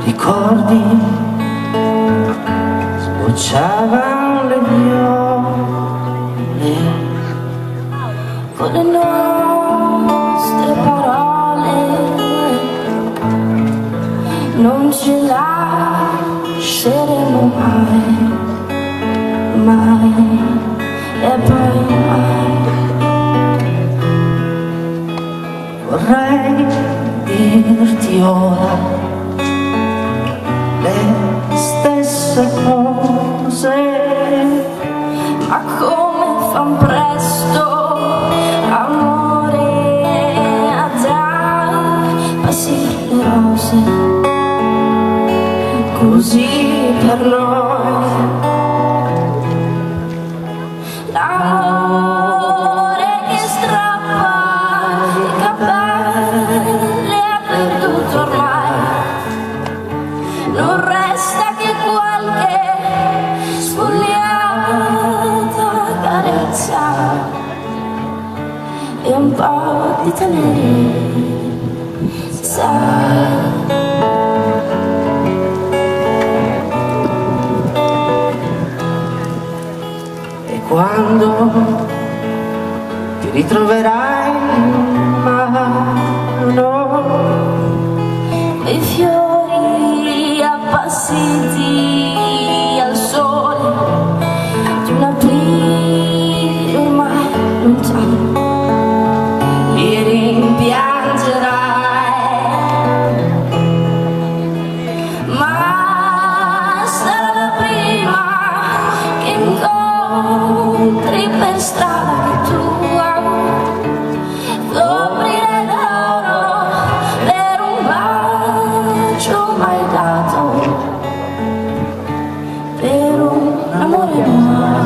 Ricordi sbocciavano le viole con le nostre parole, non ce lasceremo mai, mai e poi mai. Vorrei dirti ora le stesse cose, ma come fan presto, amore, a dar passi le rose, così per noi l'amore che strappa i capelli è perduto ormai. Non resta che qualche sfogliata carezza e un po' di tenerezza. E quando ti ritroverai in mano i fiori appassiti al sole di un aprile ormai lontano, li rimpiangerai, ma sarà la prima che incontri per strada che tu coprirai d'oro per un bacio mai dato, per un amore nuovo.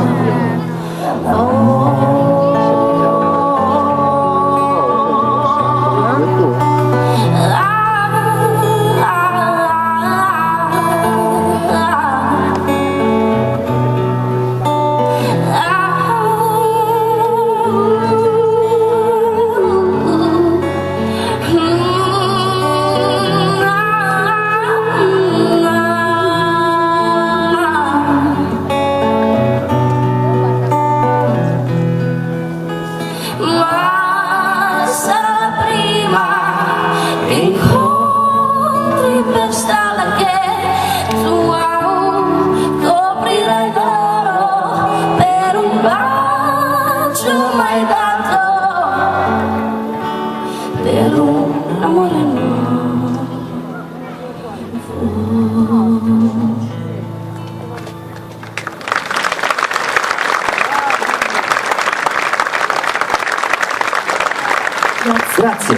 Ma sarà la prima che incontri per strada che tu coprirai d'oro per un bacio mai dato, per un amore nuovo. Grazie.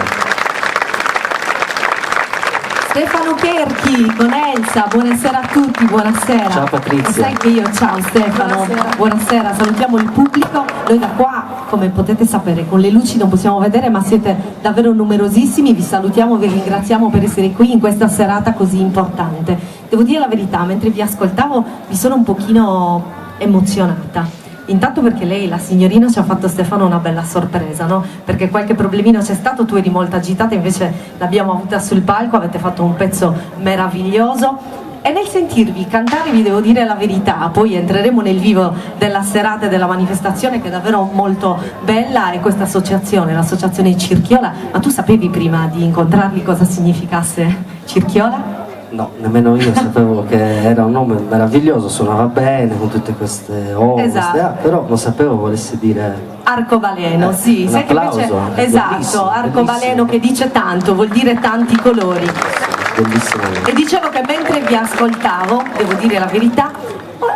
Stefano Kerchi con Elsa, buonasera a tutti, buonasera. Ciao Patrizia. E sai che io, ciao Stefano, buonasera, salutiamo il pubblico. Noi da qua, come potete sapere, con le luci non possiamo vedere, ma siete davvero numerosissimi, vi salutiamo, vi ringraziamo per essere qui in questa serata così importante. Devo dire la verità, mentre vi ascoltavo mi sono un pochino emozionata. Intanto perché lei, la signorina, ci ha fatto, Stefano, una bella sorpresa, no? Perché qualche problemino c'è stato, tu eri molto agitata, invece l'abbiamo avuta sul palco, avete fatto un pezzo meraviglioso. E nel sentirvi cantare vi devo dire la verità, poi entreremo nel vivo della serata e della manifestazione che è davvero molto bella, è questa associazione, l'associazione Circhiola. Ma tu sapevi prima di incontrarli cosa significasse Circhiola? No, nemmeno io sapevo che era un nome meraviglioso, suonava bene con tutte queste O, Esatto. però non sapevo volesse dire Arcobaleno, sì, un sai che invece, applauso, esatto, bellissimo, arcobaleno che dice tanto, vuol dire tanti colori. bellissimo. E dicevo che mentre vi ascoltavo, devo dire la verità,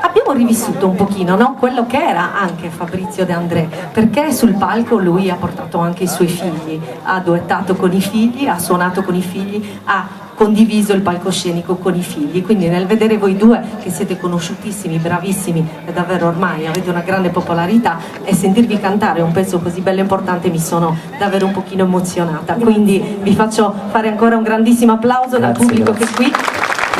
abbiamo rivissuto un pochino, no? Quello che era anche Fabrizio De André, perché sul palco lui ha portato anche i suoi figli, ha duettato con i figli, ha suonato con i figli, ha condiviso il palcoscenico con i figli, quindi nel vedere voi due che siete conosciutissimi, bravissimi e davvero ormai avete una grande popolarità, e sentirvi cantare un pezzo così bello e importante mi sono davvero un pochino emozionata, quindi vi faccio fare ancora un grandissimo applauso dal pubblico che è qui.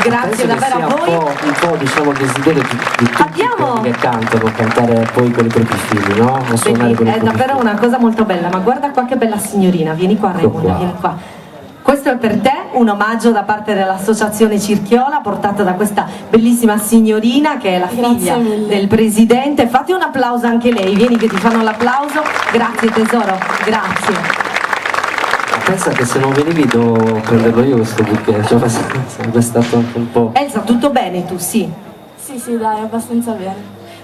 Grazie davvero a voi. Un po' diciamo il desiderio di tutti Abbiamo- quelli che cantano, cantare poi con i propri figli, no? O suonare con i È propri davvero figli. una cosa molto bella, ma guarda qua che bella signorina, vieni qua Raimondo, qua. vieni qua. Questo è per te, un omaggio da parte dell'associazione Circhiola portato da questa bellissima signorina che è la figlia mille. del presidente. Fate un applauso anche lei, vieni che ti fanno l'applauso. Grazie tesoro, grazie. Pensa che se non venivi devo prenderlo io questo bouquet, cioè, sarebbe stato anche un po'... Elsa, tutto bene tu? Sì. Sì, dai, abbastanza bene.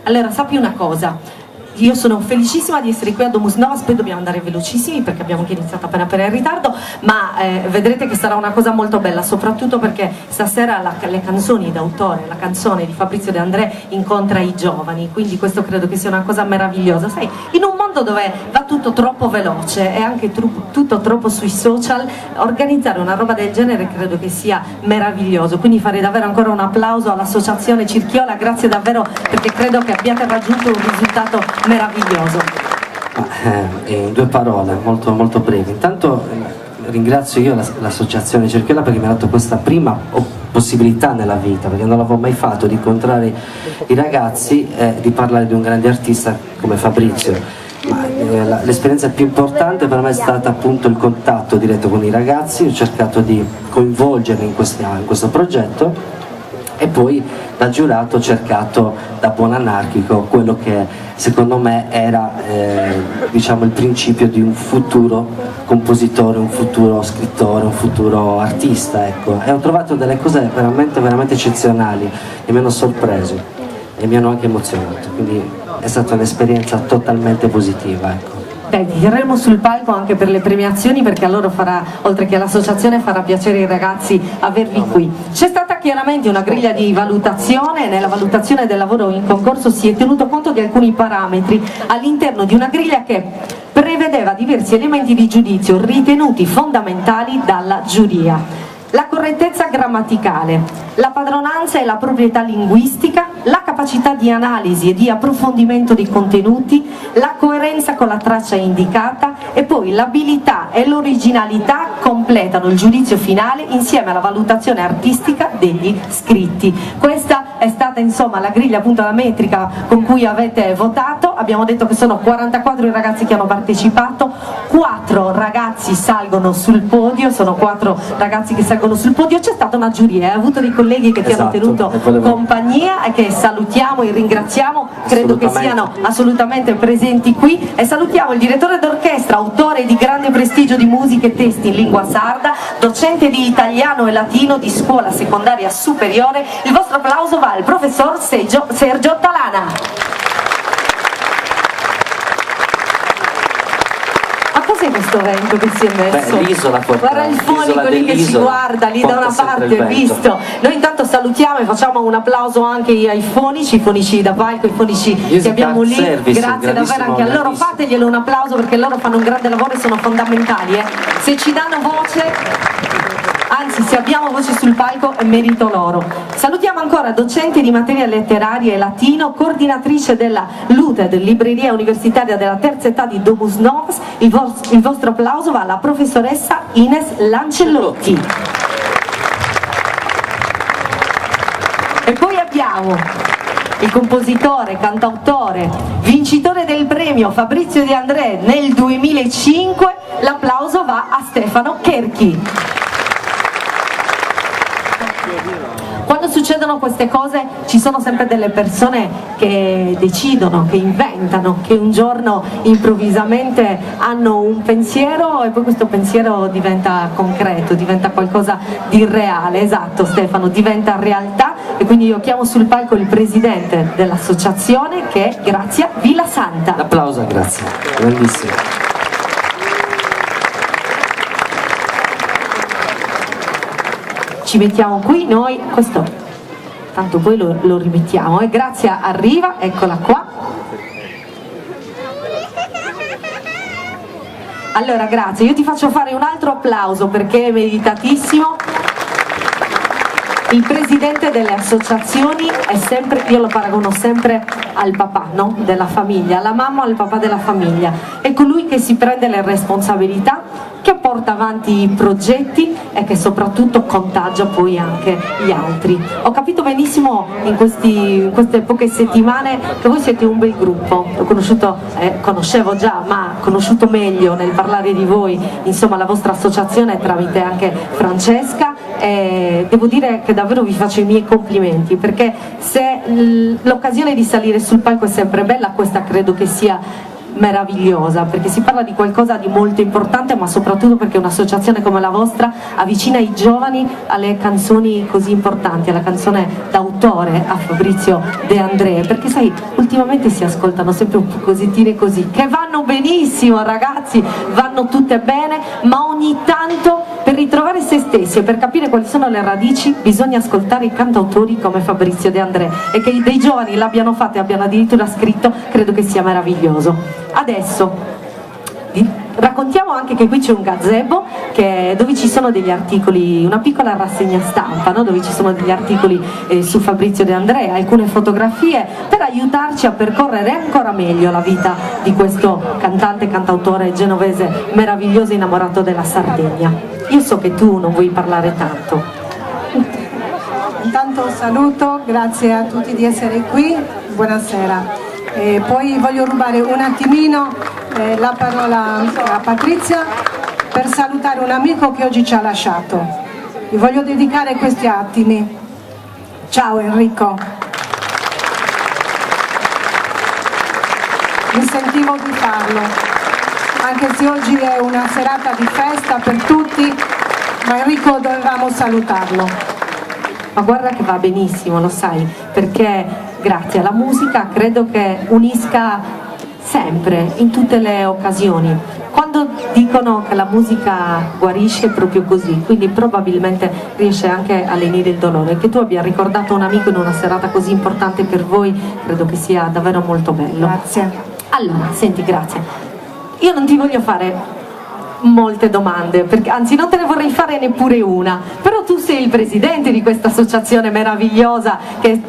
Allora, sappi una cosa. Io sono felicissima di essere qui a Domus Novas, poi dobbiamo andare velocissimi perché abbiamo anche iniziato appena per il ritardo, ma vedrete che sarà una cosa molto bella, soprattutto perché stasera le canzoni d'autore, la canzone di Fabrizio De André incontra i giovani, quindi questo credo che sia una cosa meravigliosa. Sai, in un mondo dove va tutto troppo veloce e anche tutto troppo sui social, organizzare una roba del genere credo che sia meraviglioso, quindi farei davvero ancora un applauso all'associazione Circhiola, grazie davvero perché credo che abbiate raggiunto un risultato meraviglioso. In due parole, molto, molto brevi. Intanto ringrazio io l'associazione Circhiola perché mi ha dato questa prima possibilità nella vita, perché non l'avevo mai fatto, di incontrare i ragazzi e di parlare di un grande artista come Fabrizio. L'esperienza più importante per me è stata appunto il contatto diretto con i ragazzi, ho cercato di coinvolgerli in questo progetto e poi da giurato ho cercato, da buon anarchico, quello che secondo me era diciamo il principio di un futuro compositore, un futuro scrittore, un futuro artista, ecco. E ho trovato delle cose veramente, veramente eccezionali e mi hanno sorpreso e mi hanno anche emozionato, quindi è stata un'esperienza totalmente positiva, ecco. Beh, ti terremo sul palco anche per le premiazioni perché a loro farà, oltre che all'associazione, farà piacere ai ragazzi avervi qui. C'è stata chiaramente una griglia di valutazione, nella valutazione del lavoro in concorso si è tenuto conto di alcuni parametri all'interno di una griglia che prevedeva diversi elementi di giudizio ritenuti fondamentali dalla giuria. La correttezza grammaticale, la padronanza e la proprietà linguistica, la capacità di analisi e di approfondimento dei contenuti, la coerenza con la traccia indicata e poi l'abilità e l'originalità completano il giudizio finale insieme alla valutazione artistica degli scritti. Questa è stata insomma la griglia, appunto la metrica con cui avete votato. Abbiamo detto che sono 44 i ragazzi che hanno partecipato, 4 ragazzi salgono sul podio, sono 4 ragazzi che salgono sul podio. C'è stata una giuria, hai avuto dei colleghi che ti hanno tenuto compagnia e che salutiamo e ringraziamo, credo che siano assolutamente presenti qui, e salutiamo il direttore d'orchestra, autore di grande prestigio di musica e testi in lingua sarda, docente di italiano e latino di scuola secondaria superiore. Il vostro applauso va al professor Sergio Talana. Cos'è questo vento che si è messo? Beh, l'isola guarda il fonico lì che ci guarda lì da una parte, visto? Noi intanto salutiamo e facciamo un applauso anche ai fonici, i fonici da palco, i fonici che abbiamo lì. Grazie davvero anche a loro, fateglielo un applauso perché loro fanno un grande lavoro e sono fondamentali. Se ci danno voce, anzi se abbiamo voce sul palco è merito loro. Salutiamo ancora docente di materia letteraria e latino, coordinatrice della LUTED, Libreria Universitaria della Terza Età di Domus Novas. Il vostro applauso va alla professoressa Ines Lancellotti. E poi abbiamo il compositore, cantautore, vincitore del premio Fabrizio De André nel 2005. L'applauso va a Stefano Cherchi. Quando succedono queste cose ci sono sempre delle persone che decidono, che inventano, che un giorno improvvisamente hanno un pensiero e poi questo pensiero diventa concreto, diventa qualcosa di reale. Esatto Stefano, diventa realtà, e quindi io chiamo sul palco il presidente dell'associazione che è Grazia Villasanta. L'applauso a Grazia, grandissimo. Ci mettiamo qui noi, questo tanto poi lo rimettiamo, e Grazia arriva, eccola qua. Allora Grazia, io ti faccio fare un altro applauso perché è meritatissimo. Il presidente delle associazioni è sempre, io lo paragono sempre al papà, no? Della famiglia, alla mamma o al papà della famiglia, è colui che si prende le responsabilità, che porta avanti i progetti e che soprattutto contagia poi anche gli altri. Ho capito benissimo in queste poche settimane che voi siete un bel gruppo, l'ho conosciuto, conoscevo già, ma conosciuto meglio nel parlare di voi, insomma la vostra associazione tramite anche Francesca, e devo dire che davvero vi faccio i miei complimenti, perché se l'occasione di salire sul palco è sempre bella, questa credo che sia meravigliosa, perché si parla di qualcosa di molto importante, ma soprattutto perché un'associazione come la vostra avvicina i giovani alle canzoni così importanti, alla canzone d'autore, a Fabrizio De André, perché sai, ultimamente si ascoltano sempre un po' così, che vanno benissimo ragazzi, vanno tutte bene, ma ogni tanto per ritrovare se stessi e per capire quali sono le radici bisogna ascoltare i cantautori come Fabrizio De André, e che dei giovani l'abbiano fatto e abbiano addirittura scritto, credo che sia meraviglioso. Adesso raccontiamo anche che qui c'è un gazebo dove ci sono degli articoli, una piccola rassegna stampa, no? Dove ci sono degli articoli su Fabrizio De André, alcune fotografie per aiutarci a percorrere ancora meglio la vita di questo cantante, cantautore genovese meraviglioso, innamorato della Sardegna. Io so che tu non vuoi parlare tanto. Intanto saluto, grazie a tutti di essere qui, buonasera. Poi voglio rubare un attimino la parola a Patrizia per salutare un amico che oggi ci ha lasciato. Gli voglio dedicare questi attimi. Ciao Enrico. Mi sentivo di farlo, anche se oggi è una serata di festa per tutti, ma Enrico dovevamo salutarlo. Ma guarda che va benissimo, lo sai, perché grazie alla musica credo che unisca sempre, in tutte le occasioni. Quando dicono che la musica guarisce, è proprio così, quindi probabilmente riesce anche a lenire il dolore. Che tu abbia ricordato un amico in una serata così importante per voi, credo che sia davvero molto bello. Grazie. Allora, senti, grazie. Io non ti voglio fare molte domande, perché anzi non te ne vorrei fare neppure una, però tu sei il presidente di questa associazione meravigliosa che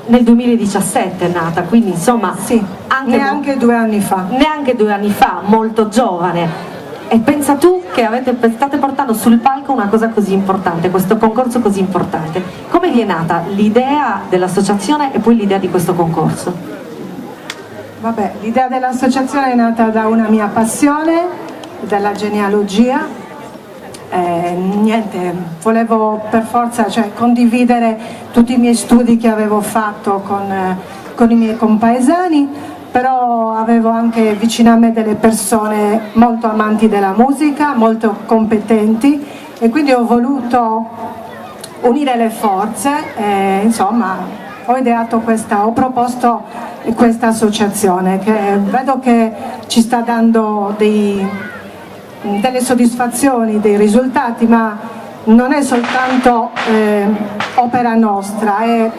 nel 2017 è nata, quindi insomma sì, neanche 2 anni fa. Neanche 2 anni fa, molto giovane. E pensa tu che state portando sul palco una cosa così importante, questo concorso così importante. Come vi è nata l'idea dell'associazione e poi l'idea di questo concorso? Vabbè, l'idea dell'associazione è nata da una mia passione, della genealogia. Niente, volevo per forza condividere tutti i miei studi che avevo fatto con i miei compaesani, però avevo anche vicino a me delle persone molto amanti della musica, molto competenti, e quindi ho voluto unire le forze e insomma ho proposto questa associazione che vedo che ci sta dando delle soddisfazioni, dei risultati, ma non è soltanto opera nostra, è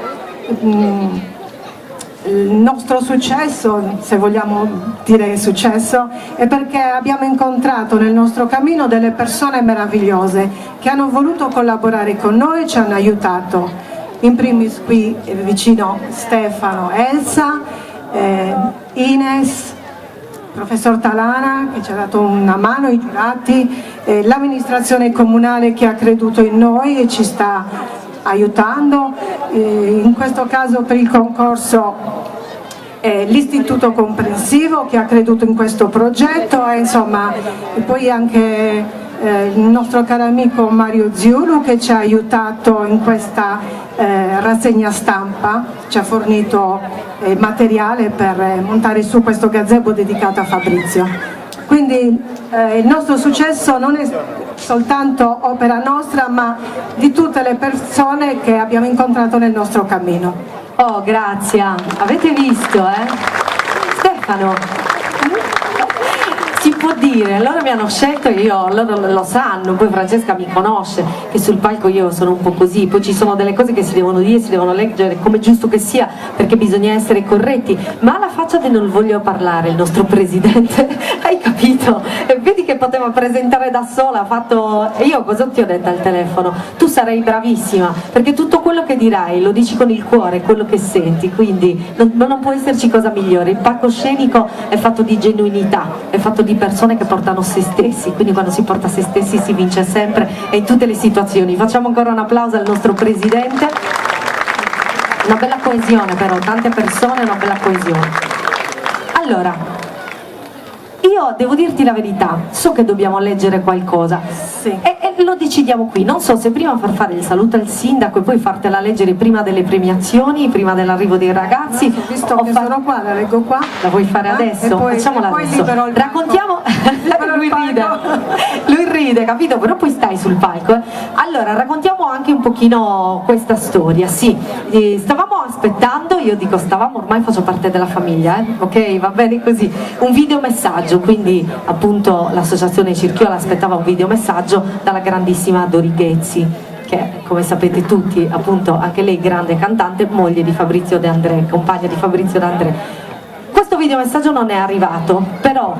il nostro successo, se vogliamo dire successo, è perché abbiamo incontrato nel nostro cammino delle persone meravigliose che hanno voluto collaborare con noi e ci hanno aiutato. In primis qui vicino Stefano, Elsa, Ines, professor Talana che ci ha dato una mano, i giurati, l'amministrazione comunale che ha creduto in noi e ci sta aiutando, in questo caso per il concorso l'istituto comprensivo che ha creduto in questo progetto, insomma, e poi anche il nostro caro amico Mario Ziulu che ci ha aiutato in questa rassegna stampa, ci ha fornito materiale per montare su questo gazebo dedicato a Fabrizio. Quindi il nostro successo non è soltanto opera nostra, ma di tutte le persone che abbiamo incontrato nel nostro cammino. Oh, grazie, avete visto, Stefano? Si può dire, loro mi hanno scelto, loro lo sanno, poi Francesca mi conosce, che sul palco io sono un po' così, poi ci sono delle cose che si devono dire, si devono leggere come giusto che sia, perché bisogna essere corretti, ma alla faccia di non voglio parlare, il nostro presidente, hai capito? E vedi che poteva presentare da sola, ha fatto, e io cosa ti ho detto al telefono? Tu sarai bravissima, perché tutto quello che dirai lo dici con il cuore, quello che senti, quindi non può esserci cosa migliore, il palcoscenico è fatto di genuinità, è fatto di persone persone che portano se stessi, quindi quando si porta se stessi si vince sempre e in tutte le situazioni. Facciamo ancora un applauso al nostro presidente. Una bella coesione però, tante persone, una bella coesione. Allora, io devo dirti la verità, so che dobbiamo leggere qualcosa e lo decidiamo qui, non so se prima far fare il saluto al sindaco e poi fartela leggere prima delle premiazioni, prima dell'arrivo dei ragazzi. Visto che sono qua, la leggo qua. La vuoi fare adesso? Facciamola adesso. Raccontiamo, lui ride, capito? Però poi stai sul palco. Allora, raccontiamo anche un pochino questa storia, sì. Stavamo aspettando, io dico stavamo, ormai faccio parte della famiglia, ok? Va bene così. Un videomessaggio, quindi appunto l'associazione Circhiola aspettava un videomessaggio dalla grandissima Dori Ghezzi, che come sapete tutti, appunto anche lei grande cantante, moglie di Fabrizio De André, compagna di Fabrizio De André. Questo videomessaggio non è arrivato, però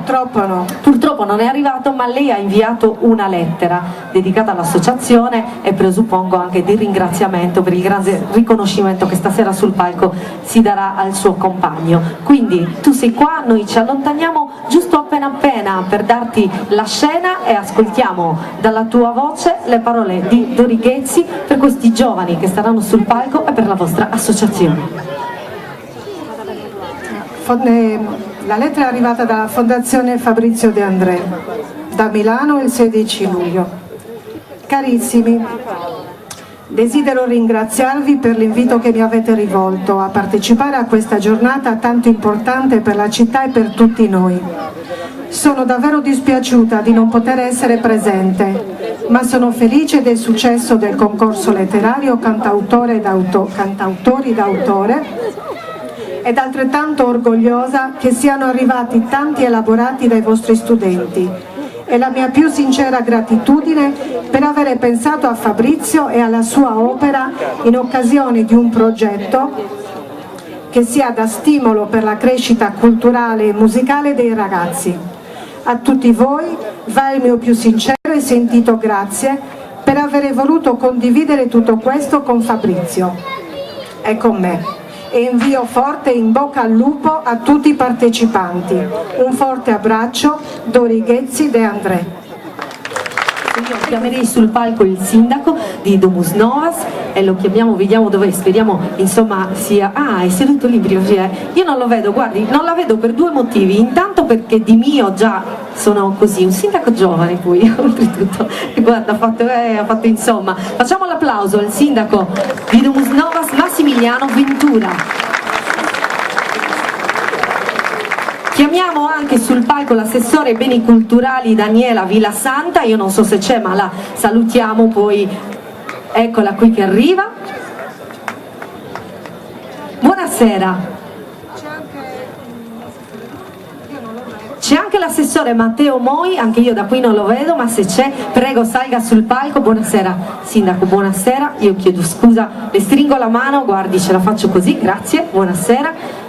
purtroppo non è arrivato, ma lei ha inviato una lettera dedicata all'associazione e presuppongo anche di ringraziamento per il grande riconoscimento che stasera sul palco si darà al suo compagno. Quindi tu sei qua, noi ci allontaniamo giusto appena per darti la scena e ascoltiamo dalla tua voce le parole di Dori Ghezzi per questi giovani che staranno sul palco e per la vostra associazione. La lettera è arrivata dalla Fondazione Fabrizio De André, da Milano il 16 luglio. Carissimi, desidero ringraziarvi per l'invito che mi avete rivolto a partecipare a questa giornata tanto importante per la città e per tutti noi. Sono davvero dispiaciuta di non poter essere presente, ma sono felice del successo del concorso letterario Cantautori d'autore ed altrettanto orgogliosa che siano arrivati tanti elaborati dai vostri studenti e la mia più sincera gratitudine per avere pensato a Fabrizio e alla sua opera in occasione di un progetto che sia da stimolo per la crescita culturale e musicale dei ragazzi. A tutti voi va il mio più sincero e sentito grazie per aver voluto condividere tutto questo con Fabrizio e con me. E invio forte in bocca al lupo a tutti i partecipanti. Un forte abbraccio, Dori Ghezzi De André. Io chiamerei sul palco il sindaco di Domus Novas e lo chiamiamo, vediamo dov'è, speriamo insomma sia... Ah, è seduto lì in prima fila. Io non lo vedo, guardi, non la vedo per due motivi. Intanto perché di mio già sono così, un sindaco giovane poi, oltretutto. Guarda, ha fatto insomma. Facciamo l'applauso al sindaco di Domus Novas, Massimiliano Ventura. Chiamiamo anche sul palco l'assessore ai beni culturali Daniela Villasanta, io non so se c'è ma la salutiamo poi, eccola qui che arriva. Buonasera. C'è anche l'assessore Matteo Moi, anche io da qui non lo vedo, ma se c'è prego salga sul palco. Buonasera sindaco, buonasera, io chiedo scusa, le stringo la mano, guardi ce la faccio così, grazie, buonasera.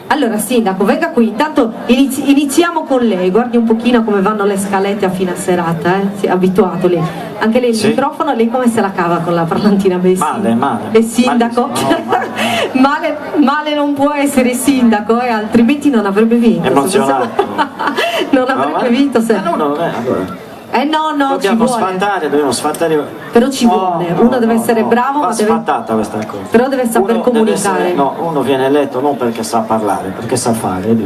Allora sindaco, venga qui, intanto iniziamo con lei, guardi un pochino come vanno le scalette a fine serata, si è abituato lei. Anche lei il microfono, lei come se la cava con la parlantina? Male. E sindaco? Male non può essere sindaco, altrimenti non avrebbe vinto. Emozionato. Non avrebbe vinto se... No, dobbiamo sfatare. Però ci vuole, uno deve essere bravo, ma deve... sfattata questa cosa. Però deve saper comunicare. Uno viene eletto non perché sa parlare, perché sa fare.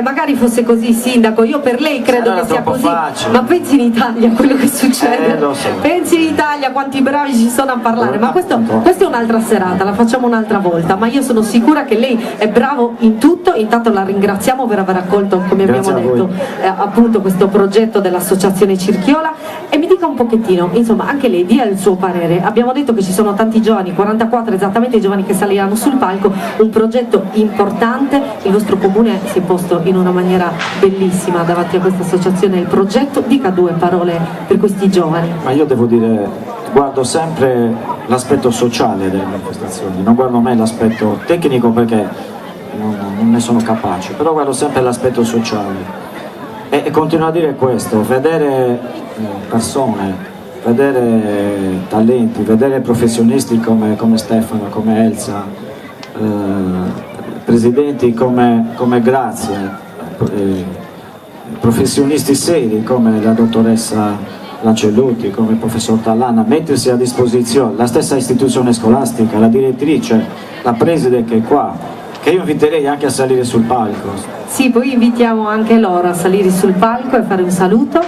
Magari fosse così sindaco, io per lei credo che sia così. Facile. Ma pensi in Italia a quello che succede? Lo so. Pensi in Italia quanti bravi ci sono a parlare, ma questa è un'altra serata, la facciamo un'altra volta, ma io sono sicura che lei è bravo in tutto. Intanto la ringraziamo per aver accolto, come abbiamo detto, appunto questo progetto dell'associazione Circhiola. E mi dica un pochettino, insomma, anche lei dia il suo parere. Abbiamo detto che ci sono tanti giovani, 44 esattamente i giovani che saliranno sul palco, un progetto importante, il vostro comune si è posto in una maniera bellissima davanti a questa associazione, il progetto, dica due parole per questi giovani. Ma io devo dire, guardo sempre l'aspetto sociale delle manifestazioni, non guardo mai l'aspetto tecnico perché non ne sono capace, però guardo sempre l'aspetto sociale. E continuo a dire questo, vedere persone, vedere talenti, vedere professionisti come Stefano, come Elsa, presidenti come Grazia, professionisti seri come la dottoressa Lancellotti, come il professor Tallana, mettersi a disposizione, la stessa istituzione scolastica, la direttrice, la preside che è qua, che io inviterei anche a salire sul palco. Sì, poi invitiamo anche loro a salire sul palco e fare un saluto.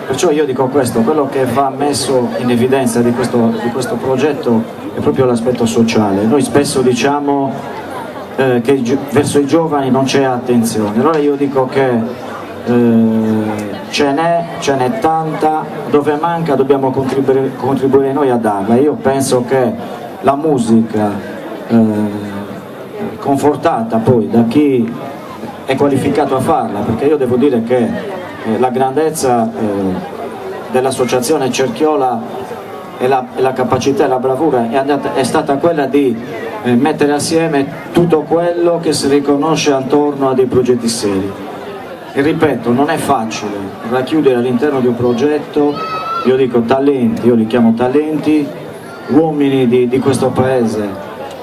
Perciò io dico questo, quello che va messo in evidenza di questo progetto è proprio l'aspetto sociale. Noi spesso diciamo che verso i giovani non c'è attenzione, allora io dico che ce n'è tanta, dove manca dobbiamo contribuire noi a darla. Io penso che la musica confortata poi da chi è qualificato a farla, perché io devo dire che la grandezza dell'associazione Cerchiola e la capacità e la bravura è stata quella di mettere assieme tutto quello che si riconosce attorno a dei progetti seri. E ripeto, non è facile racchiudere all'interno di un progetto, io dico talenti, io li chiamo talenti, uomini di questo paese,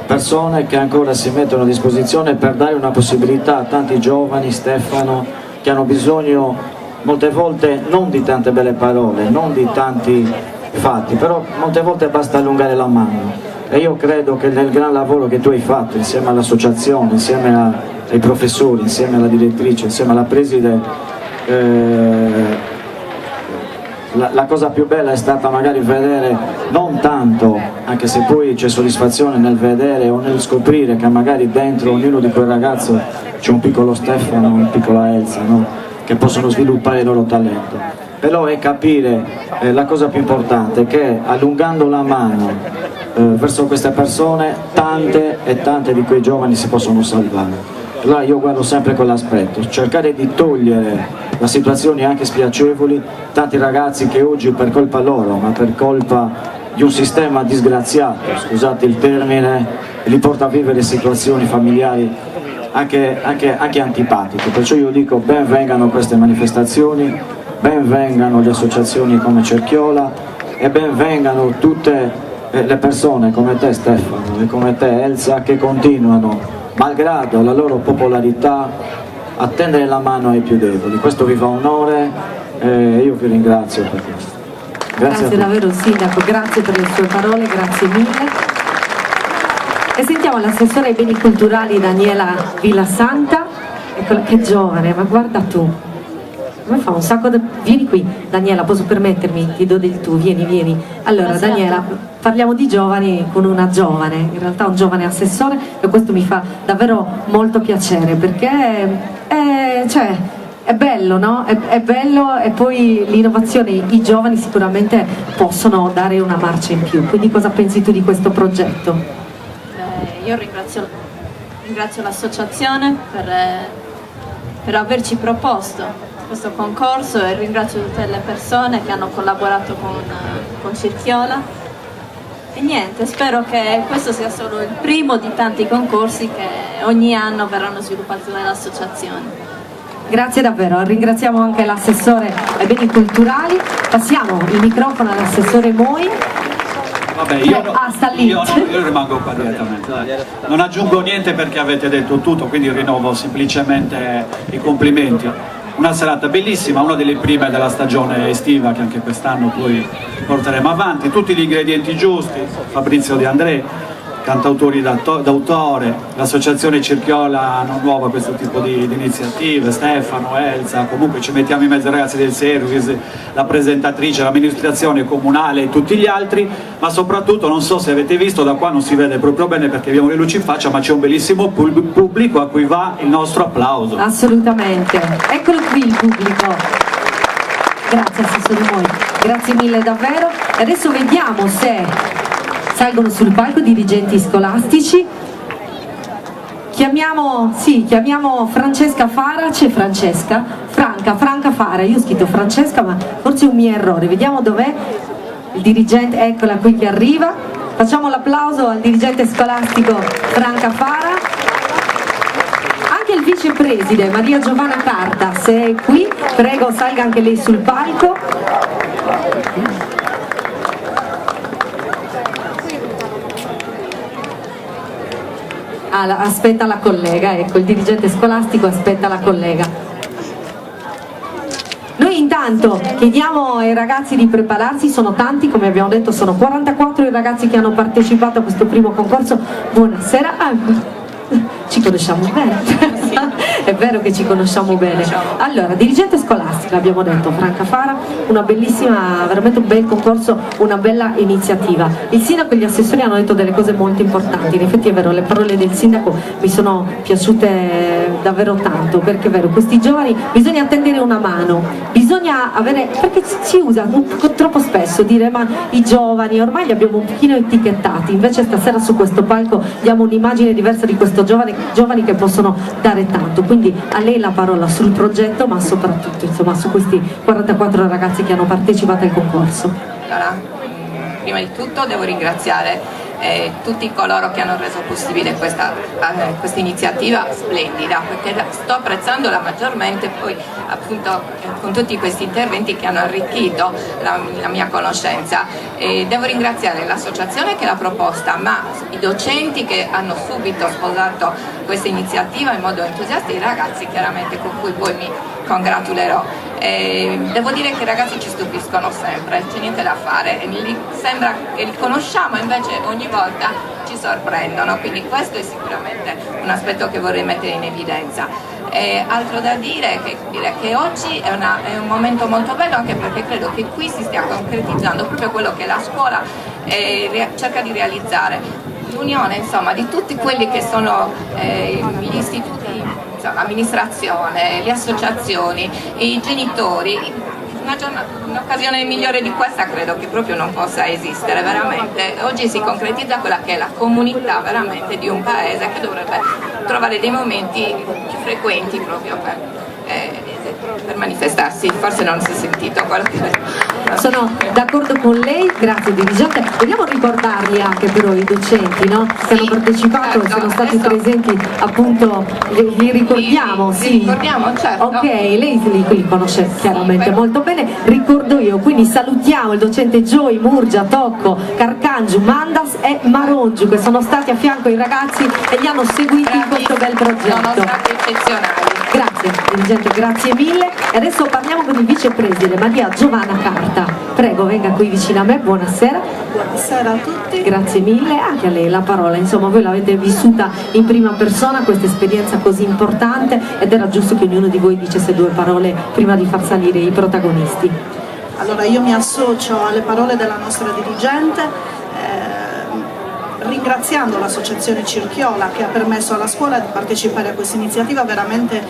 persone che ancora si mettono a disposizione per dare una possibilità a tanti giovani, Stefano, che hanno bisogno molte volte non di tante belle parole, non di tanti fatti, però molte volte basta allungare la mano. E io credo che nel gran lavoro che tu hai fatto insieme all'associazione, insieme ai professori, insieme alla direttrice, insieme alla preside, la cosa più bella è stata magari vedere, non tanto, anche se poi c'è soddisfazione nel vedere o nel scoprire che magari dentro ognuno di quei ragazzi c'è un piccolo Stefano, una piccola Elsa, no? Che possono sviluppare il loro talento, però è capire la cosa più importante, che allungando la mano verso queste persone tante e tante di quei giovani si possono salvare. Allora io guardo sempre quell'aspetto, cercare di togliere da situazioni anche spiacevoli tanti ragazzi che oggi per colpa loro, ma per colpa di un sistema disgraziato, scusate il termine, li porta a vivere situazioni familiari anche antipatiche. Perciò io dico ben vengano queste manifestazioni, ben vengano le associazioni come Cerchiola e ben vengano tutte le persone come te Stefano e come te Elsa, che continuano, malgrado la loro popolarità, a tendere la mano ai più deboli. Questo vi fa onore e io vi ringrazio per questo. Grazie davvero Sindaco, grazie per le sue parole, grazie mille. E sentiamo l'assessore ai beni culturali Daniela Villasanta, eccola, che giovane, ma guarda tu. Mi fa un sacco di... Vieni qui, Daniela, posso permettermi? Ti do del tu, vieni. Allora, Buonasera. Daniela, parliamo di giovani con una giovane, in realtà un giovane assessore, e questo mi fa davvero molto piacere, perché è bello, no? È bello, e poi l'innovazione, i giovani sicuramente possono dare una marcia in più. Quindi cosa pensi tu di questo progetto? Io ringrazio l'associazione per averci proposto questo concorso e ringrazio tutte le persone che hanno collaborato con Cerchiola e niente, spero che questo sia solo il primo di tanti concorsi che ogni anno verranno sviluppati dall'associazione. Grazie davvero, ringraziamo anche l'assessore ai beni culturali. Passiamo il microfono all'assessore Moi. Vabbè, io rimango qua direttamente, dai. Non aggiungo niente perché avete detto tutto, quindi rinnovo semplicemente i complimenti. Una serata bellissima, una delle prime della stagione estiva che anche quest'anno poi porteremo avanti, tutti gli ingredienti giusti, Fabrizio De André, cantautori d'autore, l'associazione Cerchiola hanno nuovo questo tipo di iniziative, Stefano, Elsa, comunque ci mettiamo in mezzo ai ragazzi del service, la presentatrice, l'amministrazione comunale e tutti gli altri, ma soprattutto non so se avete visto, da qua non si vede proprio bene perché abbiamo le luci in faccia, ma c'è un bellissimo pubblico a cui va il nostro applauso. Assolutamente, eccolo qui il pubblico. Grazie assessore Moi, grazie mille davvero. E adesso vediamo se salgono sul palco dirigenti scolastici. Chiamiamo Francesca Fara, c'è Francesca? Franca Fara, io ho scritto Francesca ma forse è un mio errore, vediamo dov'è il dirigente, eccola qui che arriva. Facciamo l'applauso al dirigente scolastico Franca Fara. Anche il vicepreside Maria Giovanna Carta, se è qui, prego salga anche lei sul palco. Aspetta la collega, ecco, il dirigente scolastico aspetta la collega. Intanto chiediamo ai ragazzi di prepararsi, sono tanti, come abbiamo detto sono 44 i ragazzi che hanno partecipato a questo primo concorso. Buonasera. Ci conosciamo bene, è vero che ci conosciamo bene. Allora, dirigente scolastica, abbiamo detto, Franca Fara, una bellissima, veramente un bel concorso, una bella iniziativa. Il sindaco e gli assessori hanno detto delle cose molto importanti, in effetti è vero, le parole del sindaco mi sono piaciute davvero tanto, perché è vero, questi giovani bisogna tendere una mano, bisogna avere, perché si usa troppo spesso dire ma i giovani ormai li abbiamo un pochino etichettati, invece stasera su questo palco diamo un'immagine diversa di questo giovani che possono dare tanto, quindi a lei la parola sul progetto, ma soprattutto insomma su questi 44 ragazzi che hanno partecipato al concorso. Allora, prima di tutto devo ringraziare tutti coloro che hanno reso possibile questa iniziativa splendida, perché sto apprezzandola maggiormente poi appunto con tutti questi interventi che hanno arricchito la mia conoscenza. Devo ringraziare l'associazione che l'ha proposta, ma i docenti che hanno subito sposato questa iniziativa in modo entusiasta, e i ragazzi chiaramente con cui poi mi congratulerò. Devo dire che i ragazzi ci stupiscono sempre, c'è niente da fare, sembra che li conosciamo, invece ogni volta ci sorprendono, quindi questo è sicuramente un aspetto che vorrei mettere in evidenza. Altro da dire che oggi è un momento molto bello, anche perché credo che qui si stia concretizzando proprio quello che la scuola cerca di realizzare, l'unione insomma di tutti quelli che sono gli istituti, l'amministrazione, le associazioni, i genitori. Un'occasione migliore di questa credo che proprio non possa esistere, veramente. Oggi si concretizza quella che è la comunità veramente di un paese, che dovrebbe trovare dei momenti più frequenti proprio per manifestarsi. Forse non si è sentito quello che... Sono d'accordo con lei, grazie dirigente. Vogliamo ricordarli anche però i docenti, no? Che hanno partecipato e sono stati presenti, appunto, li ricordiamo, sì. Ricordiamo, certo. Ok, lei li conosce chiaramente molto bene, ricordo io, quindi salutiamo il docente Joy, Murgia, Tocco, Carcangiu, Mandas e Marongiu, che sono stati a fianco ai ragazzi e li hanno seguiti in questo bel progetto. Sono stati eccezionali. Grazie dirigente, grazie mille. E adesso parliamo con il vicepresidente Maria Giovanna Carta. Prego, venga qui vicino a me, buonasera. Buonasera a tutti. Grazie mille, anche a lei la parola, insomma voi l'avete vissuta in prima persona questa esperienza così importante ed era giusto che ognuno di voi dicesse due parole prima di far salire i protagonisti. Allora io mi associo alle parole della nostra dirigente, ringraziando l'associazione Circhiola che ha permesso alla scuola di partecipare a questa iniziativa veramente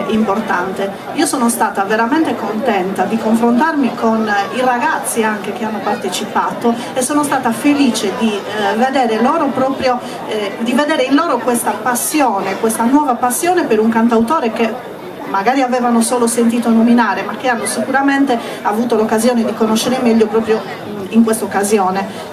importante. Io sono stata veramente contenta di confrontarmi con i ragazzi anche che hanno partecipato e sono stata felice di vedere in loro questa passione, questa nuova passione per un cantautore che magari avevano solo sentito nominare, ma che hanno sicuramente avuto l'occasione di conoscere meglio proprio in questa occasione.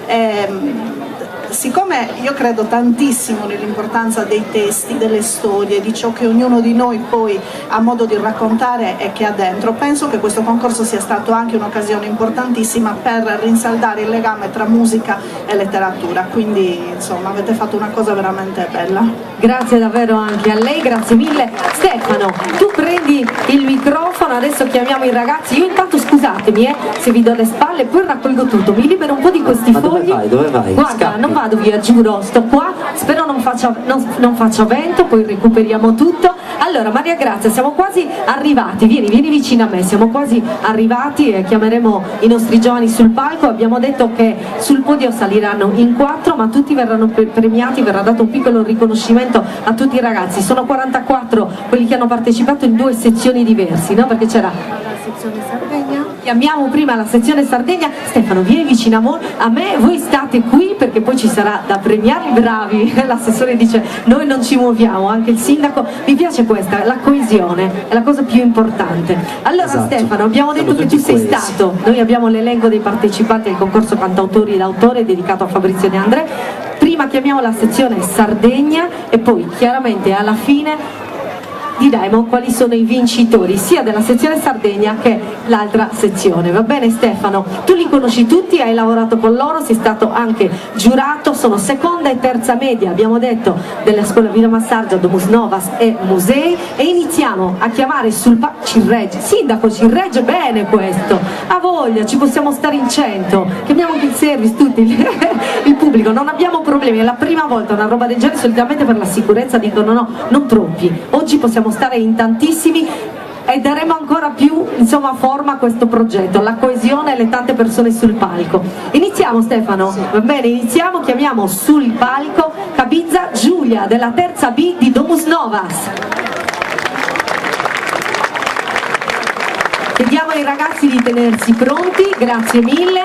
Siccome io credo tantissimo nell'importanza dei testi, delle storie, di ciò che ognuno di noi poi ha modo di raccontare e che ha dentro, penso che questo concorso sia stato anche un'occasione importantissima per rinsaldare il legame tra musica e letteratura, quindi insomma avete fatto una cosa veramente bella. Grazie davvero anche a lei, grazie mille. Stefano, tu prendi il microfono, adesso chiamiamo i ragazzi, io intanto scusatemi se vi do le spalle, poi raccolgo tutto, mi libero un po' di questi fogli. Dove vai? Guarda, Scappi. non vado via, giuro, sto qua, spero non faccia vento, poi recuperiamo tutto. Allora Maria Grazia, siamo quasi arrivati, vieni vicino a me, siamo quasi arrivati e chiameremo i nostri giovani sul palco. Abbiamo detto che sul podio saliranno in 4, ma tutti verranno premiati, verrà dato un piccolo riconoscimento a tutti i ragazzi. Sono 44 quelli che hanno partecipato in 2 sezioni diverse, no? Perché c'era la sezione Sardegna. Chiamiamo prima la sezione Sardegna. Stefano, vieni vicino a me, voi state qui perché poi ci sarà da premiarli, bravi. L'assessore dice noi non ci muoviamo, anche il sindaco. Mi piace questa, la coesione è la cosa più importante. Allora esatto. Stefano, abbiamo detto che tu sei stato, noi abbiamo l'elenco dei partecipanti al concorso cantautori d'autore dedicato a Fabrizio De André. Prima chiamiamo la sezione Sardegna e poi chiaramente alla fine diremo quali sono i vincitori sia della sezione Sardegna che l'altra sezione. Va bene Stefano? Tu li conosci tutti, hai lavorato con loro, sei stato anche giurato, sono seconda e terza media, abbiamo detto, della scuola Villa Massargia, Domus Novas e Musei, e iniziamo a chiamare sul ci regge, sindaco ci regge bene questo, a voglia, ci possiamo stare in 100, chiamiamo anche il service, tutti il pubblico, non abbiamo problemi, è la prima volta una roba del genere, solitamente per la sicurezza dicono no, non troppi, oggi possiamo stare in tantissimi e daremo ancora più insomma forma a questo progetto, la coesione e le tante persone sul palco. Iniziamo Stefano? Va bene, iniziamo, chiamiamo sul palco Cabizza Giulia della terza B di Domus Novas. Chiediamo ai ragazzi di tenersi pronti, grazie mille,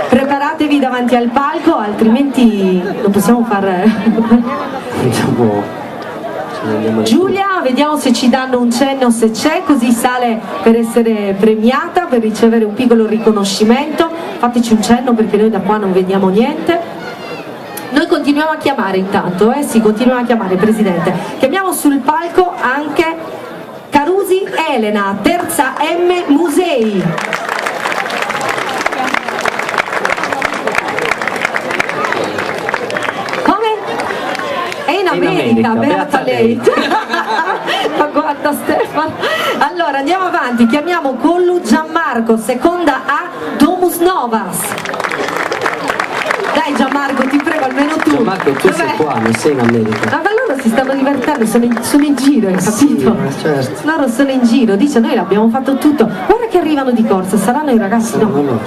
preparatevi davanti al palco, altrimenti non possiamo fare... Giulia, vediamo se ci danno un cenno, se c'è, così sale per essere premiata, per ricevere un piccolo riconoscimento. Fateci un cenno perché noi da qua non vediamo niente. Noi continuiamo a chiamare intanto, sì, continuiamo a chiamare, Presidente. Chiamiamo sul palco anche Carusi Elena, terza M Musei. In America, beata lei. Ma guarda Stefano. Allora andiamo avanti, chiamiamo Collu Gianmarco, seconda A, Domus Novas. Dai Gianmarco, ti prego, almeno tu. Gianmarco, tu sei qua, non sei in America. Ma loro si stanno divertendo, sono in giro, hai capito? Sì, certo. Loro sono in giro, dice noi l'abbiamo fatto tutto. Guarda che arrivano di corsa, saranno i ragazzi? No.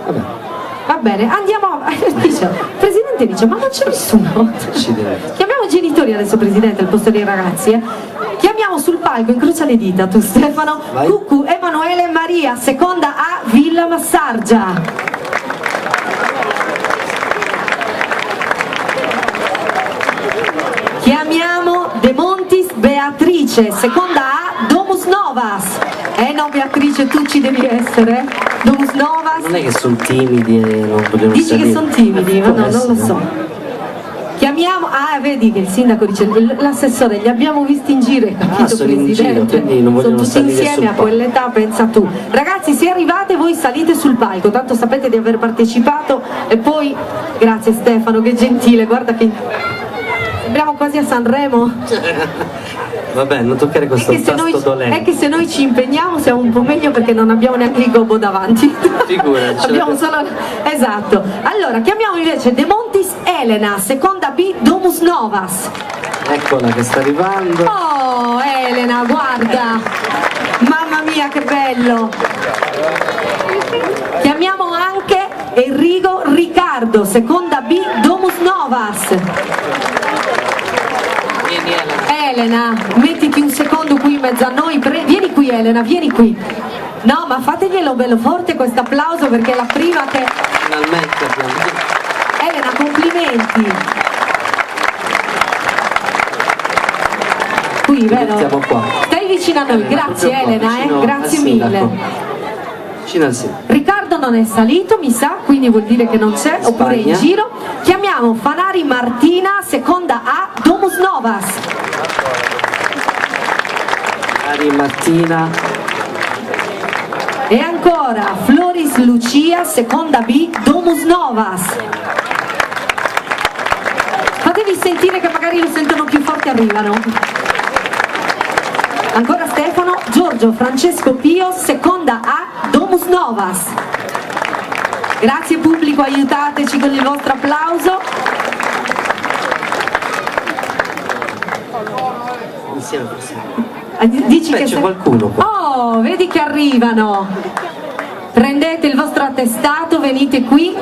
Vabbè. Va bene, andiamo, dice, il Presidente dice, ma non c'è nessuno. Chiamiamo i genitori adesso, Presidente, al posto dei ragazzi, Chiamiamo sul palco, incrocia le dita tu Stefano, vai. Cucù, Emanuele e Maria, seconda A, Villa Massargia. Chiamiamo De Montis Beatrice, seconda A, Domus Novas. No Beatrice, tu ci devi essere. Domus Novas. Non è che sono timidi e non vogliono Dici che sono timidi, ma no, non lo so. Chiamiamo, vedi che il sindaco dice, l'assessore, li abbiamo visti in giro, hai capito sono Presidente? In giro, quindi non vogliono sono tutti insieme a quell'età, pensa tu. Ragazzi, se arrivate voi salite sul palco, tanto sapete di aver partecipato e poi, grazie Stefano, che gentile, guarda che... Sembriamo quasi a Sanremo. Vabbè, non toccare questo tasto dolente. È che se noi ci impegniamo siamo un po' meglio perché non abbiamo neanche il gobbo davanti. Figuraci. Abbiamo solo... Esatto. Allora, chiamiamo invece De Montis Elena, seconda B, Domus Novas. Eccola che sta arrivando. Oh, Elena, guarda. Mamma mia, che bello. Chiamiamo anche Enrico Riccardo, seconda B, Domus Novas. Elena, mettiti un secondo qui in mezzo a noi, vieni qui Elena, vieni qui. No, ma fateglielo bello forte questo applauso perché è la prima che... Finalmente abbiamo... Elena, complimenti. Qui, vero? Mettiamo qua. Stai vicino a noi, grazie Elena, grazie mille. Vicino al sindaco. Riccardo non è salito, mi sa, quindi vuol dire che non c'è, oppure in giro. Chiamiamo Fanari Martina, seconda A, Domus Novas. Fanari Martina. E ancora Floris Lucia, seconda B, Domus Novas. Fatevi sentire che magari lo sentono più forte, arrivano. Ancora Stefano, Giorgio Francesco Pio, seconda A, Domus Novas. Grazie pubblico, aiutateci con il vostro applauso. Dici che c'è qualcuno qua. Oh, vedi che arrivano. Prendete il vostro attestato, venite qui.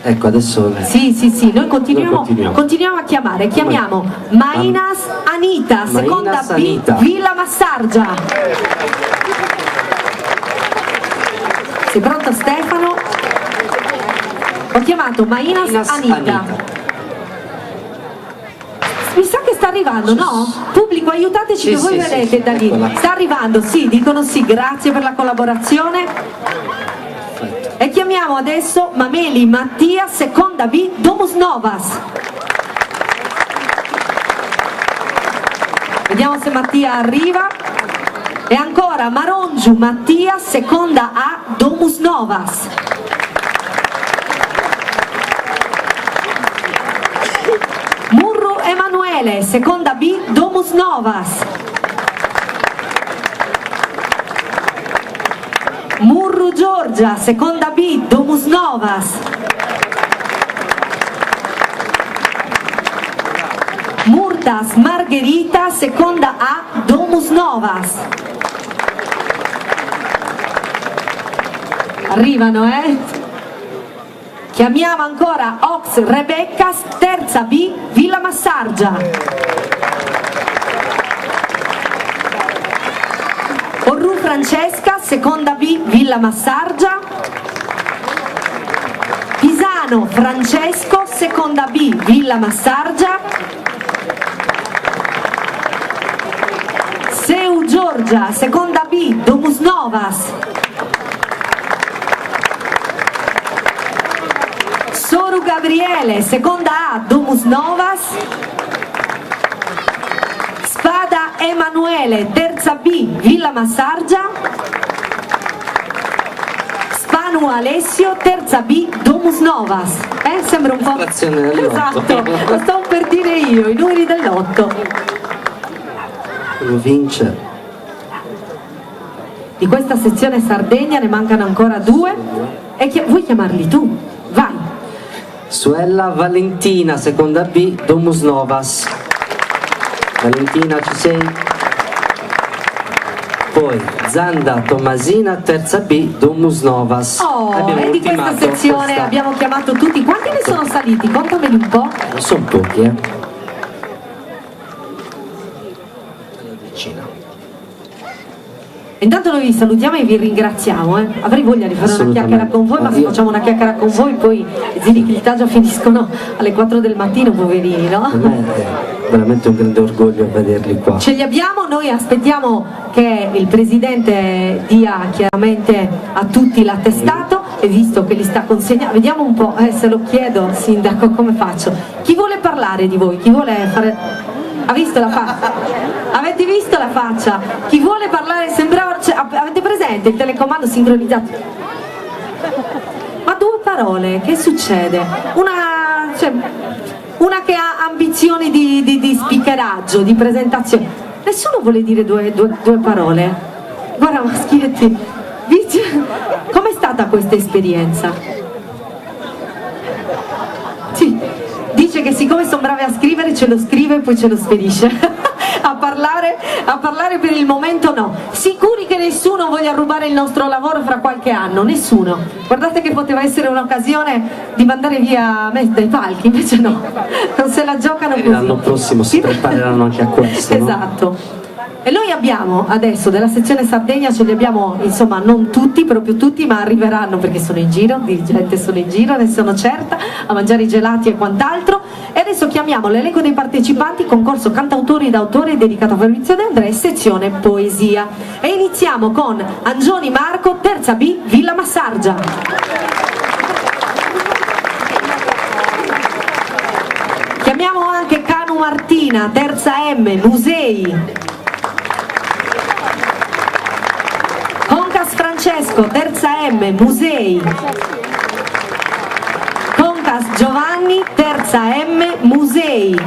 Ecco, adesso... Sì, noi continuiamo a chiamare. Chiamiamo Mainas Anita, seconda B, Anita. Villa Massargia. Sei pronto Stefano? Ho chiamato Mainas Anita. Mi sa che sta arrivando, no? Pubblico, aiutateci che voi vedete da lì. Sta arrivando, sì, dicono sì, grazie per la collaborazione. E chiamiamo adesso Mameli Mattia, seconda B, Domus Novas. Vediamo se Mattia arriva. E ancora Marongiu Mattia, seconda A, Domus Novas. Murru Emanuele, seconda B, Domus Novas. Murru Giorgia, seconda B, Domus Novas. Murtas Margherita, seconda A, Domus Novas. Arrivano, Chiamiamo ancora Ox Rebecca, terza B, Villa Massargia. Orru Francesca, seconda B, Villa Massargia. Pisano Francesco, seconda B, Villa Massargia. Seu Giorgia, seconda B, Domus Novas. Soru Gabriele, seconda A, Domus Novas. Spada Emanuele, terza B, Villa Massargia. Spanu Alessio, terza B, Domus Novas. Sembra un po'... Esatto, lo stavo per dire io, i numeri dell'otto. Lo vince. Di questa sezione Sardegna ne mancano ancora due. E vuoi chiamarli tu? Vai. Suella Valentina, seconda B, Domus Novas. Valentina, ci sei? Poi Zanda Tommasina, terza B, Domus Novas. E di questa sezione abbiamo chiamato tutti. Quanti ne sono saliti? Contameli un po'. Sono pochi, Intanto noi vi salutiamo e vi ringraziamo. Avrei voglia di fare una chiacchiera con voi, ma se facciamo una chiacchiera con voi poi i Zilli già finiscono alle 4 del mattino, poverini, no? Per me è veramente un grande orgoglio vederli qua. Ce li abbiamo, noi aspettiamo che il Presidente dia chiaramente a tutti l'attestato e visto che li sta consegnando, vediamo un po', se lo chiedo, Sindaco, come faccio? Chi vuole parlare di voi? Chi vuole fare... Ha visto la faccia? Avete visto la faccia? Chi vuole parlare sembrava... avete presente il telecomando sincronizzato? Ma due parole, che succede? Una che ha ambizioni di speakeraggio, di presentazione. Nessuno vuole dire due parole? Guarda Maschietti, com'è stata questa esperienza? Sì. Dice che siccome sono bravi a scrivere ce lo scrive e poi ce lo spedisce. a parlare per il momento no. Sicuri che nessuno voglia rubare il nostro lavoro fra qualche anno? Nessuno. Guardate che poteva essere un'occasione di mandare via me dai palchi, invece no. Non se la giocano così. L'anno prossimo si prepareranno anche a questo. Esatto. No? E noi abbiamo adesso della sezione Sardegna, ce li abbiamo insomma non tutti, proprio tutti, ma arriveranno perché sono in giro, dirigenti sono in giro, ne sono certa, a mangiare i gelati e quant'altro. E adesso chiamiamo l'elenco dei partecipanti, concorso cantautori ed autori dedicato a Fabrizio De André, sezione poesia. E iniziamo con Angioni Marco, terza B, Villa Massargia. Chiamiamo anche Canu Martina, terza M, Musei. Francesco, terza M, Musei. Concas Giovanni, terza M, Musei.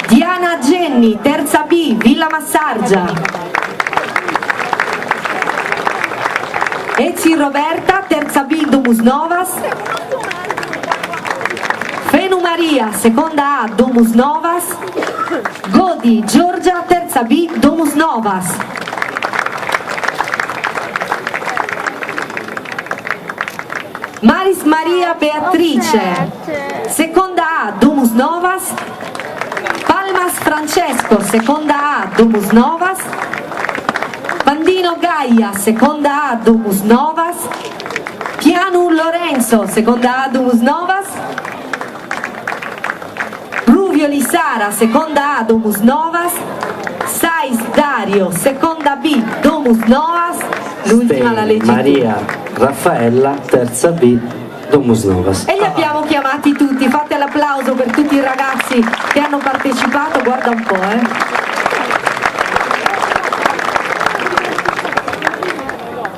Diana Genni, terza B, Villa Massargia. Ezi Roberta, terza B, Domus Novas. Fenu Maria, seconda A, Domus Novas. Godi Giorgia, terza B, Domus Novas. Maris Maria Beatrice, seconda A, Domus Novas. Palmas Francesco, seconda A, Domus Novas. Bandino Gaia, seconda A, Domus Novas. Pianu Lorenzo, seconda A, Domus Novas. Ruvioli Sara, seconda A, Domus Novas. Sais Dario, seconda B, Domus Novas. L'ultima la legge. Maria Raffaella, terza B, Domus Novas. E li abbiamo chiamati tutti, fate l'applauso per tutti i ragazzi che hanno partecipato, guarda un po'.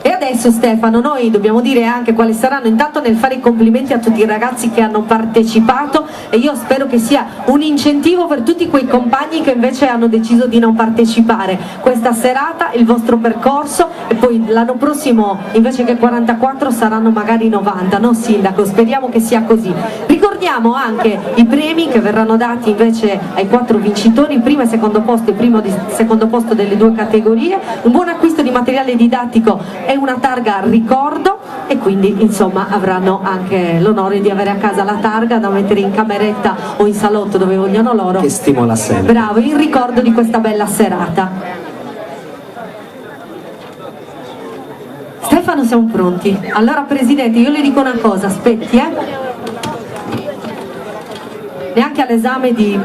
E adesso Stefano, noi dobbiamo dire anche quali saranno, intanto nel fare i complimenti a tutti i ragazzi che hanno partecipato, e io spero che sia un incentivo per tutti quei compagni che invece hanno deciso di non partecipare questa serata, il vostro percorso, e poi l'anno prossimo invece che 44 saranno magari 90, no Sindaco? Speriamo che sia così. Ricordiamo anche i premi che verranno dati invece ai 4 vincitori, primo e secondo posto e primo e secondo posto delle 2 categorie, un buon acquisto di materiale didattico e una targa al ricordo, e quindi insomma avranno anche l'onore di avere a casa la targa da mettere in cameretta o in salotto dove vogliono loro. Che stimola sempre. Bravo, in ricordo di questa bella serata. Stefano, siamo pronti? Allora Presidente, io le dico una cosa, aspetti neanche all'esame di...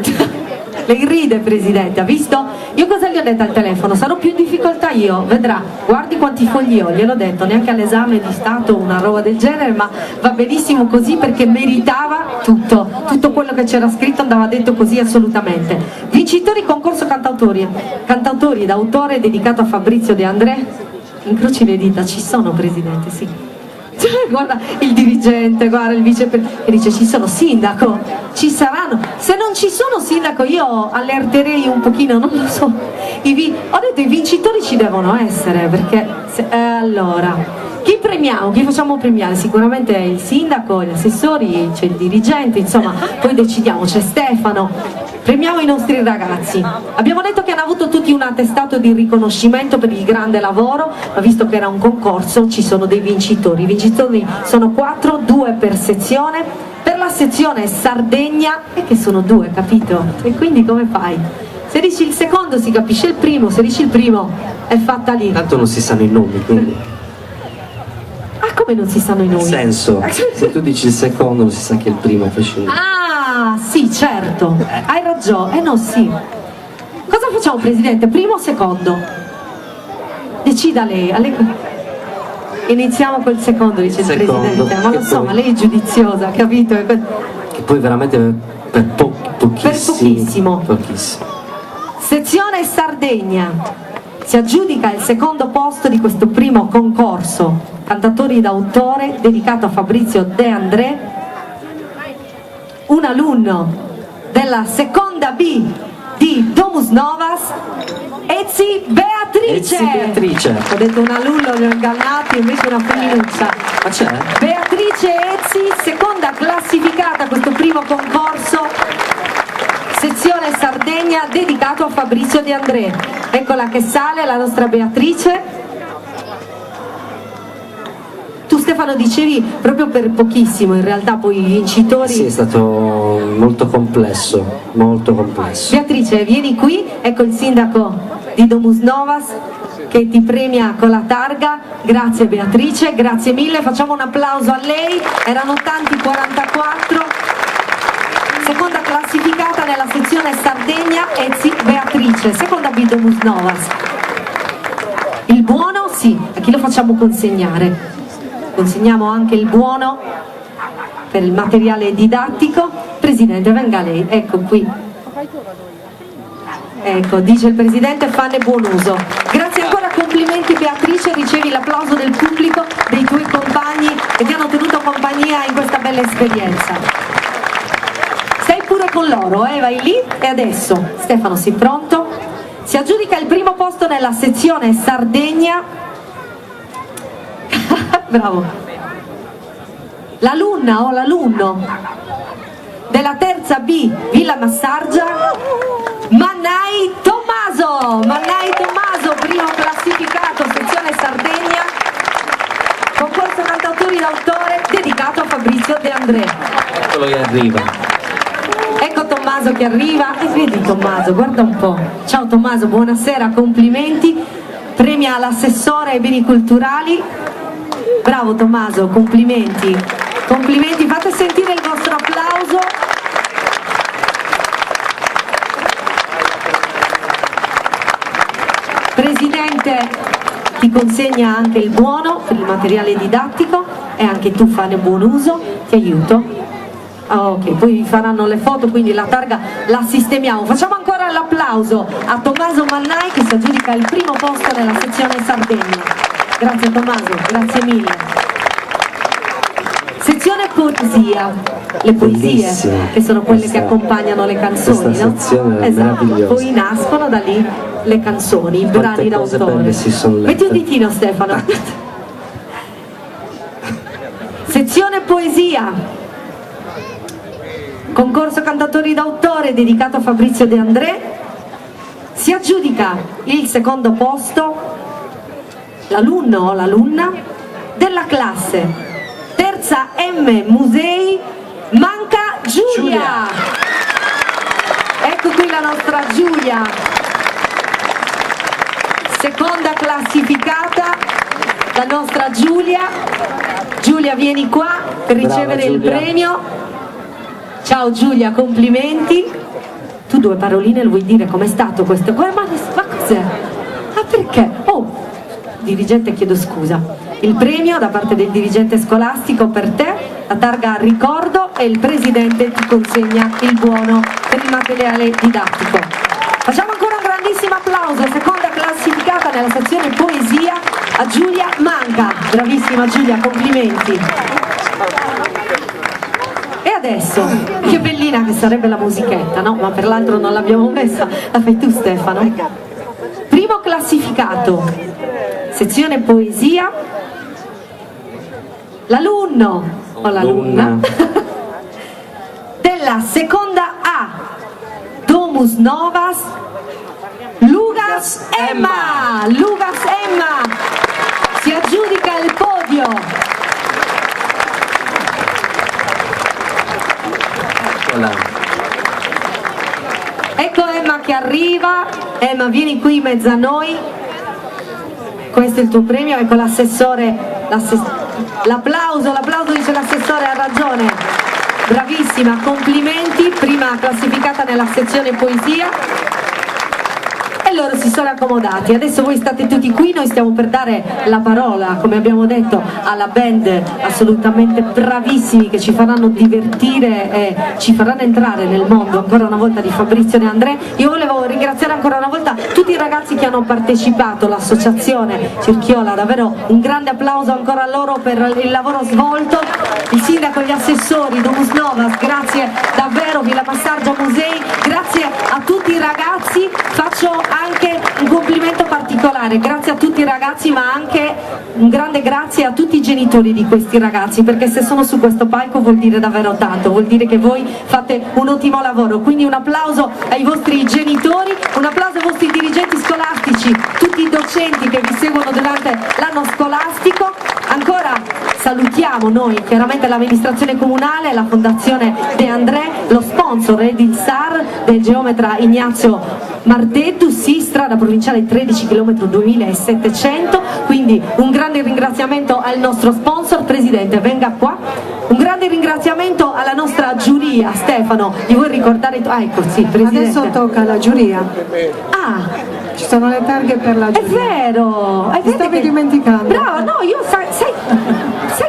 Lei ride Presidente, ha visto? Io cosa gli ho detto al telefono? Sarò più in difficoltà io, vedrà, guardi quanti fogli ho, gliel'ho detto, neanche all'esame di Stato una roba del genere, ma va benissimo così perché meritava tutto quello che c'era scritto andava detto così assolutamente. Vincitori concorso cantautori d'autore dedicato a Fabrizio De André, incroci le dita, ci sono Presidente, sì. Guarda il dirigente, guarda il vicepresidente che dice ci sono Sindaco, ci saranno, se non ci sono Sindaco io allerterei un pochino, non lo so, ho detto i vincitori ci devono essere perché allora chi premiamo, chi facciamo premiare? Sicuramente il Sindaco, gli assessori, c'è il dirigente, insomma poi decidiamo, c'è Stefano, premiamo i nostri ragazzi. Abbiamo detto che hanno avuto tutti un attestato di riconoscimento per il grande lavoro, ma visto che era un concorso ci sono dei vincitori. I vincitori sono 4, 2 per sezione. Per la sezione Sardegna, e che sono 2, capito? E quindi come fai? Se dici il secondo si capisce il primo, se dici il primo è fatta lì. Tanto non si sanno i nomi, quindi... Ah, come non si sanno i nomi? Nel senso, se tu dici il secondo non si sa che il primo è facile. Ah, sì, certo, hai ragione, no sì. Cosa facciamo Presidente, primo o secondo? Decida lei. Iniziamo col secondo, dice il Presidente, ma lo so, ma lei è giudiziosa, capito? Che poi veramente per pochissimo. Sezione Sardegna, si aggiudica il secondo posto di questo primo concorso cantatori d'autore dedicato a Fabrizio De André, un alunno della seconda B di Domus Novas, Ezzi Beatrice. Ho detto un alunno, li ho ingannati, invece una femminuccia. Ma c'è? Beatrice Ezzi, seconda classificata a questo primo concorso, sezione Sardegna, dedicato a Fabrizio De André. Eccola che sale, la nostra Beatrice. Tu Stefano dicevi proprio per pochissimo, in realtà poi i vincitori... Sì, è stato molto complesso, molto complesso. Beatrice, vieni qui, ecco il sindaco di Domus Novas che ti premia con la targa. Grazie Beatrice, grazie mille, facciamo un applauso a lei, erano tanti 44. Seconda classificata nella sezione Sardegna, Ezzi Beatrice, seconda B Domus Novas. Il buono? Sì, a chi lo facciamo consegnare? Consegniamo anche il buono per il materiale didattico. Presidente, venga lei, ecco qui. Ecco, dice il Presidente, fanne buon uso. Grazie ancora, complimenti Beatrice, ricevi l'applauso del pubblico, dei tuoi compagni che ti hanno tenuto compagnia in questa bella esperienza. Stai pure con loro, vai lì. E adesso, Stefano, sei pronto? Si aggiudica il primo posto nella sezione Sardegna. Bravo. L'alunna o l'alunno della terza B Villa Massargia, Mannai Tommaso, primo classificato, sezione Sardegna, concorso cantautori d'autore dedicato a Fabrizio De André. Eccolo che arriva. Ecco Tommaso che arriva, e vedi Tommaso, guarda un po'. Ciao Tommaso, buonasera, complimenti, premia all'assessore ai beni culturali. Bravo Tommaso, complimenti, complimenti, fate sentire il vostro applauso. Presidente ti consegna anche il buono per il materiale didattico. e anche tu fane buon uso, ti aiuto. Ok, poi vi faranno le foto, quindi la targa la sistemiamo. Facciamo ancora l'applauso a Tommaso Mannai che si aggiudica il primo posto nella sezione Sardegna. Grazie Tommaso, grazie mille. Sezione poesia, le poesie bellissima, che sono quelle che accompagnano le canzoni, no? Esatto, poi nascono da lì le canzoni, i brani d'autore. Metti un ditino Stefano. Sezione poesia, concorso cantatori d'autore dedicato a Fabrizio De André. Si aggiudica il secondo posto l'alunno o l'alunna della classe terza M Musei Manca Giulia. Ecco qui la nostra Giulia, seconda classificata, la nostra Giulia. Giulia, vieni qua per ricevere il premio. Ciao Giulia, complimenti. Tu due paroline le vuoi dire com'è stato questo? Ma cos'è? Ma perché? Oh, dirigente, chiedo scusa. Il premio da parte del dirigente scolastico per te, la targa a ricordo, e il presidente ti consegna il buono per il materiale didattico. Facciamo ancora un grandissimo applauso, seconda classificata nella sezione poesia, a Giulia Manca. Bravissima Giulia, complimenti. E adesso, che bellina che sarebbe la musichetta, no? Ma per l'altro non l'abbiamo messa, la fai tu Stefano. Primo classificato, sezione poesia, l'alunno o l'alunna della seconda A, Domus Novas, Lugas Emma. Lugas Emma si aggiudica il podio. Ecco Emma che arriva. Emma, vieni qui in mezzo a noi. Questo è il tuo premio. Ecco l'assessore, l'applauso dice l'assessore, ha ragione, bravissima, complimenti, prima classificata nella sezione poesia. E loro si sono accomodati, adesso voi state tutti qui, noi stiamo per dare la parola, come abbiamo detto, alla band assolutamente bravissimi che ci faranno divertire e ci faranno entrare nel mondo ancora una volta di Fabrizio De André. Io volevo ringraziare ancora una volta tutti i ragazzi che hanno partecipato, l'associazione Circhiola, davvero un grande applauso ancora a loro per il lavoro svolto, il sindaco, gli assessori, Domus Novas, grazie davvero, Villa Massaggio Musei, grazie a tutti i ragazzi. Faccio anche un complimento particolare, grazie a tutti i ragazzi, ma anche un grande grazie a tutti i genitori di questi ragazzi, perché se sono su questo palco vuol dire davvero tanto, vuol dire che voi fate un ottimo lavoro. Quindi un applauso ai vostri genitori, un applauso ai vostri dirigenti scolastici, tutti i docenti che vi seguono durante l'anno scolastico. Ancora salutiamo noi chiaramente l'amministrazione comunale, la Fondazione De André, lo sponsor Edil Sar del geometra Ignazio Marteddu, strada provinciale 13 km 2700, quindi un grande ringraziamento al nostro sponsor. Presidente, venga qua. Un grande ringraziamento alla nostra giuria. Stefano, gli vuoi ricordare? Ecco, sì, Presidente. Adesso tocca alla giuria. Ah, ci sono le targhe per la giuria. è vero, Ti stavi dimenticando. Brava, no, io sai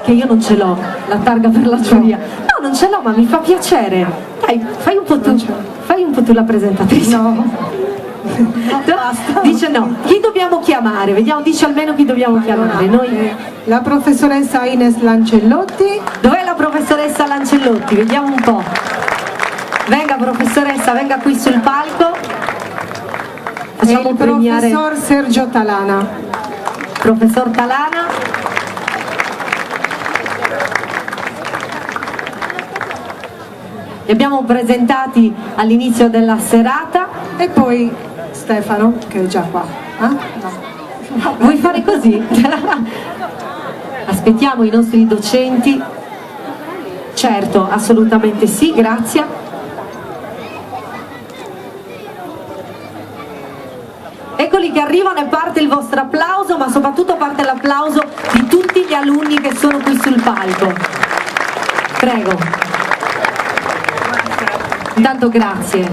che io non ce l'ho la targa per la giuria. No, non ce l'ho, ma mi fa piacere. Dai, fai un po' tu la presentatrice. No. Dice no, chi dobbiamo chiamare? Vediamo, dice almeno chi dobbiamo chiamare. Noi... La professoressa Ines Lancellotti. Dov'è la professoressa Lancellotti? Vediamo un po'. Venga professoressa, venga qui sul palco. Facciamo il premiare professor Sergio Talana. Professor Talana. Li abbiamo presentati all'inizio della serata. E poi Stefano, che è già qua. No. Vuoi fare così? Aspettiamo i nostri docenti. Certo, assolutamente sì, grazie. Eccoli che arrivano e parte il vostro applauso, ma soprattutto parte l'applauso di tutti gli alunni che sono qui sul palco. Prego. Intanto grazie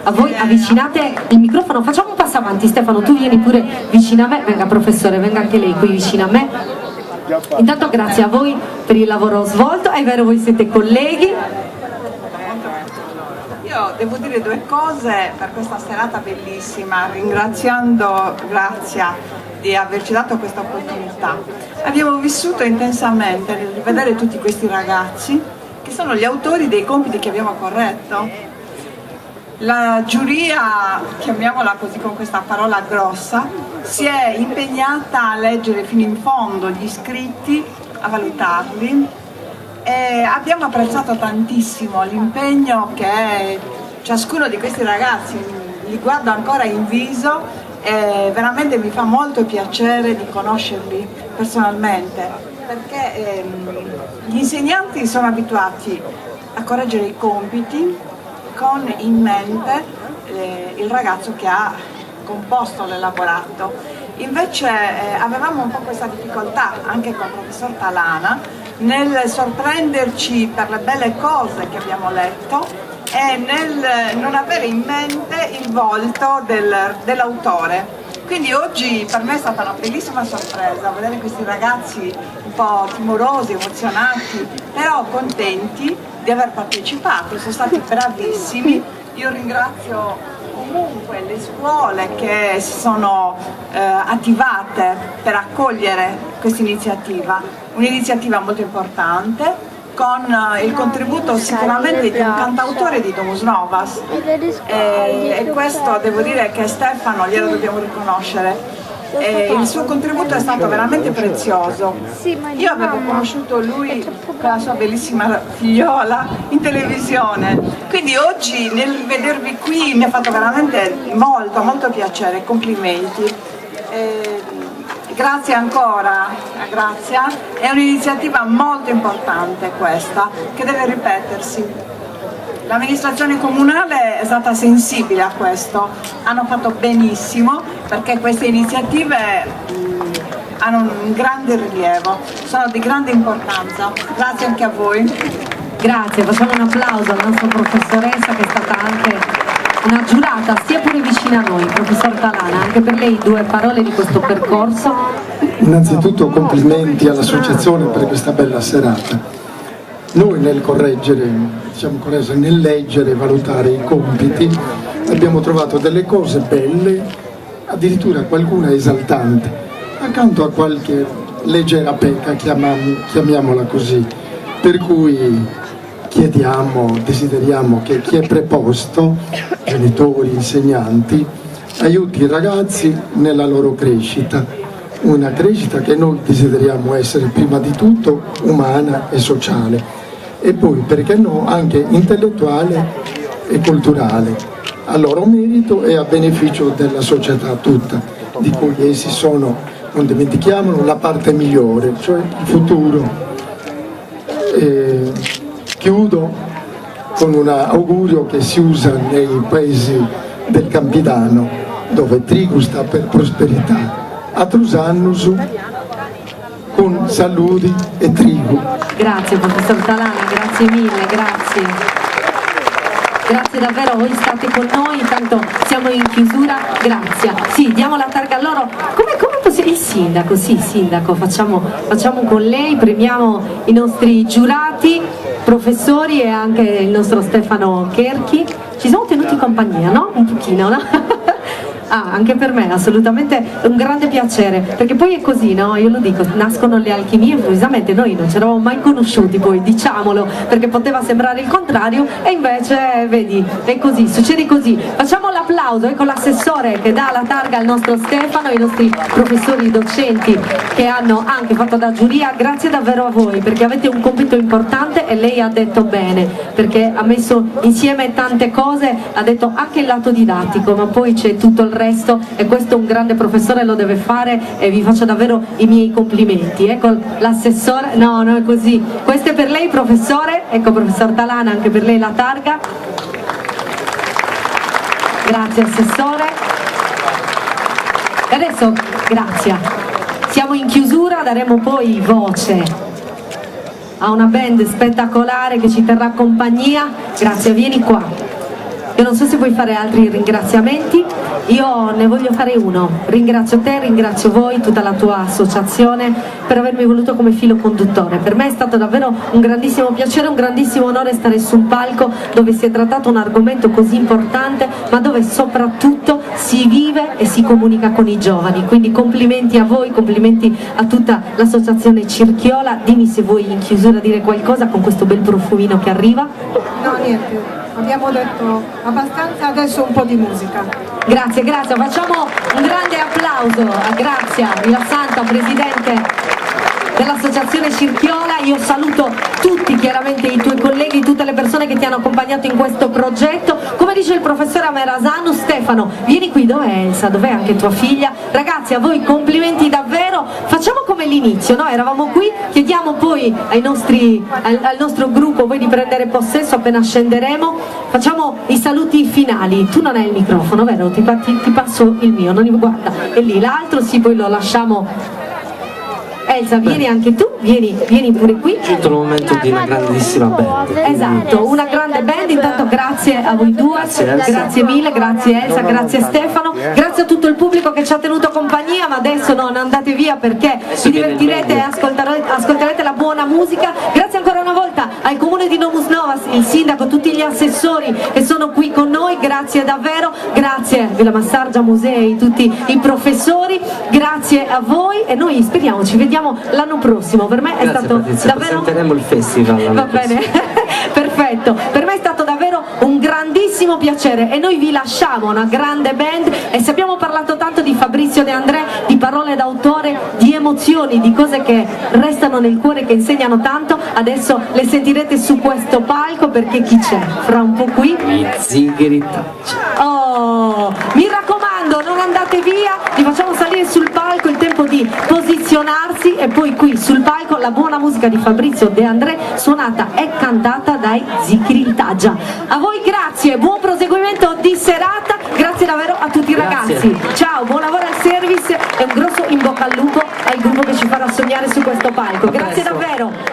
a voi, avvicinate il microfono, facciamo un passo avanti. Stefano, tu vieni pure vicino a me, venga professore, venga anche lei qui vicino a me. Intanto grazie a voi per il lavoro svolto, è vero voi siete colleghi. Io devo dire due cose per questa serata bellissima, ringraziando Grazia di averci dato questa opportunità. Abbiamo vissuto intensamente nel rivedere tutti questi ragazzi che sono gli autori dei compiti che abbiamo corretto. La giuria, chiamiamola così con questa parola grossa, si è impegnata a leggere fino in fondo gli scritti, a valutarli, e abbiamo apprezzato tantissimo l'impegno che ciascuno di questi ragazzi, li guardo ancora in viso e veramente mi fa molto piacere di conoscerli personalmente, perché gli insegnanti sono abituati a correggere i compiti con in mente il ragazzo che ha composto l'elaborato. Invece avevamo un po' questa difficoltà anche con il professor Talana nel sorprenderci per le belle cose che abbiamo letto e nel non avere in mente il volto dell'autore. Quindi oggi per me è stata una bellissima sorpresa vedere questi ragazzi un po' timorosi, emozionati, però contenti di aver partecipato, sono stati bravissimi. Io ringrazio comunque le scuole che si sono attivate per accogliere questa iniziativa, un'iniziativa molto importante, con il contributo sicuramente di un cantautore di Domus Novas, e questo devo dire che Stefano glielo dobbiamo riconoscere. Il suo contributo è stato veramente prezioso. Io avevo conosciuto lui con la sua bellissima figliola in televisione, quindi oggi nel vedervi qui mi ha fatto veramente molto piacere, complimenti. Grazie ancora a Grazia, è un'iniziativa molto importante questa, che deve ripetersi. L'amministrazione comunale è stata sensibile a questo, hanno fatto benissimo perché queste iniziative hanno un grande rilievo, sono di grande importanza. Grazie anche a voi. Grazie, facciamo un applauso alla nostra professoressa che è stata anche una giurata, stia pure vicina a noi, professor Talana, anche per lei due parole di questo percorso. Innanzitutto complimenti all'associazione per questa bella serata. Noi nel correggere, nel leggere e valutare i compiti abbiamo trovato delle cose belle, addirittura qualcuna esaltante, accanto a qualche leggera pecca, chiamiamola così, per cui desideriamo che chi è preposto, genitori, insegnanti, aiuti i ragazzi nella loro crescita, una crescita che noi desideriamo essere prima di tutto umana e sociale, e poi, perché no, anche intellettuale e culturale, a loro merito e a beneficio della società tutta, di cui essi sono, non dimentichiamolo, la parte migliore, cioè il futuro. Chiudo con un augurio che si usa nei paesi del Campidano, dove trigo sta per prosperità, atrus annus con saluti e trigo. Grazie professor Talana, grazie mille, grazie. Grazie davvero, voi state con noi, intanto siamo in chiusura, grazie. Sì, diamo la targa a loro. Come possiamo? Il sindaco, sì, sindaco, facciamo con lei, premiamo i nostri giurati, professori e anche il nostro Stefano Cherchi. Ci siamo tenuti compagnia, no? Un pochino, no? Anche per me assolutamente un grande piacere, perché poi è così, no? Io lo dico, nascono le alchimie improvvisamente, noi non ci eravamo mai conosciuti, poi diciamolo, perché poteva sembrare il contrario e invece vedi, è così, succede così. Facciamo l'applauso, ecco l'assessore che dà la targa al nostro Stefano, i nostri professori docenti che hanno anche fatto da giuria. Grazie davvero a voi perché avete un compito importante e lei ha detto bene, perché ha messo insieme tante cose, ha detto anche il lato didattico, ma poi c'è tutto il resto e questo un grande professore lo deve fare e vi faccio davvero i miei complimenti. Ecco l'assessore, no è così, questo è per lei professore, ecco professor Talana, anche per lei la targa. Grazie assessore. E adesso grazie, siamo in chiusura, daremo poi voce a una band spettacolare che ci terrà compagnia. Grazie, vieni qua. Io non so se vuoi fare altri ringraziamenti, io ne voglio fare uno. Ringrazio te, ringrazio voi, tutta la tua associazione per avermi voluto come filo conduttore. Per me è stato davvero un grandissimo piacere, un grandissimo onore stare su un palco dove si è trattato un argomento così importante, ma dove soprattutto si vive e si comunica con i giovani. Quindi complimenti a voi, complimenti a tutta l'associazione Circhiola. Dimmi se vuoi in chiusura dire qualcosa con questo bel profumino che arriva. No, niente, abbiamo detto abbastanza, adesso un po' di musica. Grazie, grazie, facciamo un grande applauso a Grazia Villa Santa, presidente dell'associazione Circhiola. Io saluto tutti, chiaramente i tuoi colleghi, tutte le persone che ti hanno accompagnato in questo progetto. Come dice il professore Amerasanu, Stefano, vieni qui, dov'è Elsa? Dov'è anche tua figlia? Ragazzi, a voi complimenti davvero, facciamo come l'inizio, no? Eravamo qui, chiediamo poi al nostro gruppo voi di prendere possesso appena scenderemo, facciamo i saluti finali. Tu non hai il microfono, vero? Ti passo il mio, non guarda, è lì, l'altro sì, poi lo lasciamo. Elsa, vieni anche tu, vieni pure qui. È giunto il momento di una grandissima band. Esatto, una grande band. Intanto grazie a voi due, grazie mille, grazie Elsa, grazie Stefano, grazie a tutto il pubblico che ci ha tenuto compagnia, ma adesso non andate via perché vi divertirete e ascolterete la buona musica. Grazie ancora una volta al comune di Domus Novas, il sindaco, tutti gli assessori che sono qui con noi, grazie davvero, grazie Villa Massargia, musei, tutti i professori, grazie a voi e noi speriamo ci vediamo l'anno prossimo. Per me è stato Patrizia, davvero presenteremo il festival. Va bene, perfetto, per me è stato davvero un grandissimo piacere e noi vi lasciamo una grande band. E se abbiamo parlato tanto di Fabrizio De André, di parole d'autore, di emozioni, di cose che restano nel cuore, che insegnano tanto, adesso le sentirete su questo palco, perché chi c'è? Fra un po' qui Zigheri. Oh, mi raccomando, non andate via, vi facciamo salire sul palco, il tempo di posizionarsi e poi qui sul palco la buona musica di Fabrizio De André, suonata e cantata dai Zigheri Taggia. A voi grazie, buon proseguimento di serata, grazie davvero a tutti i ragazzi. Ciao, buon lavoro al service e un grosso in bocca al lupo al gruppo che ci farà sognare su questo palco. Grazie davvero.